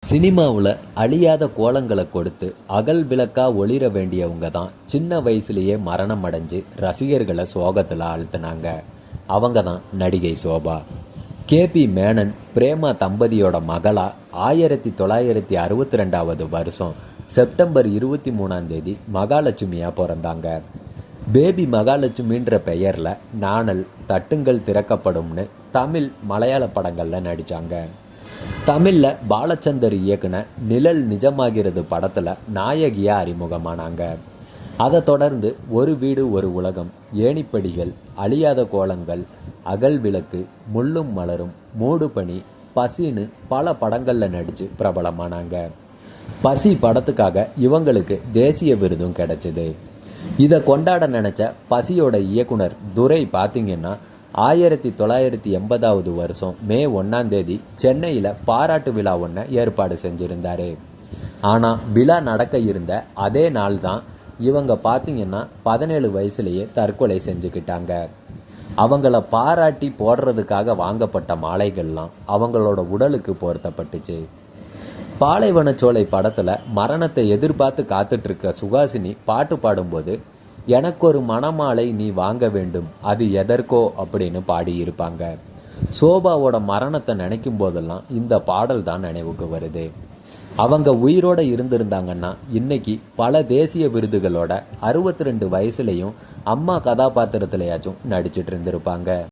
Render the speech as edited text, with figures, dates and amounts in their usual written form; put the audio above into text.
சினிமாவில் அழியாத கோலங்களை கொடுத்து அகல் விளக்கா ஒளிர வேண்டியவங்க தான் சின்ன வயசுலேயே மரணம் அடைஞ்சு ரசிகர்களை சோகத்தில் ஆழ்த்தினாங்க. அவங்க தான் நடிகை சோபா. கேபி மேனன் பிரேமா தம்பதியோட மகளா 1962 வருஷம் செப்டம்பர் 23 மகாலட்சுமியாக பிறந்தாங்க. பேபி மகாலட்சுமின்ற பெயரில் நாணல் தட்டுங்கள் திறக்கப்படும்னு தமிழ் மலையாள படங்களில் நடித்தாங்க. தமிழில் பாலச்சந்தர் இயக்குன நிழல் நிஜமாகிறது படத்தில் நாயகியாக அறிமுகமானாங்க. அதை தொடர்ந்து ஒரு வீடு ஒரு உலகம், ஏணிப்படிகள், அழியாத கோலங்கள், அகல் விளக்கு, முள்ளும் மலரும், மூடுபனி, பசின்னு பல படங்களில் நடித்து பிரபலமானாங்க. பசி படத்துக்காக இவங்களுக்கு தேசிய விருதும் கிடைச்சிது. இதை கொண்டாட நினச்ச பசியோட இயக்குனர் துரை பார்த்திங்கன்னா 1980 வருஷம் மே 1 சென்னையில் பாராட்டு விழா ஒன்று ஏற்பாடு செஞ்சுருந்தார். ஆனால் விழா நடக்க இருந்த அதே நாள் தான் இவங்க பார்த்திங்கன்னா 17 வயசுலேயே தற்கொலை செஞ்சுக்கிட்டாங்க. அவங்கள பாராட்டி போடுறதுக்காக வாங்கப்பட்ட மாலைகள்லாம் அவங்களோட உடலுக்கு பொருத்தப்பட்டுச்சு. பாலைவனச்சோலை படத்தில் மரணத்தை எதிர்பார்த்து காத்துட்ருக்க சுகாசினி பாட்டு பாடும்போது எனக்கொரு மணமாலை நீ வாங்க வேண்டும், அது எதற்கோ அப்படின்னு பாடியிருப்பாங்க. சோபாவோட மரணத்தை நினைக்கும் போதெல்லாம் இந்த பாடல் தான் நினைவுக்கு வருது. அவங்க உயிரோடு இருந்திருந்தாங்கன்னா இன்னைக்கு பல தேசிய விருதுகளோட 62 வயசுலையும் அம்மா கதாபாத்திரத்திலையாச்சும் நடிச்சிட்டு இருந்திருப்பாங்க.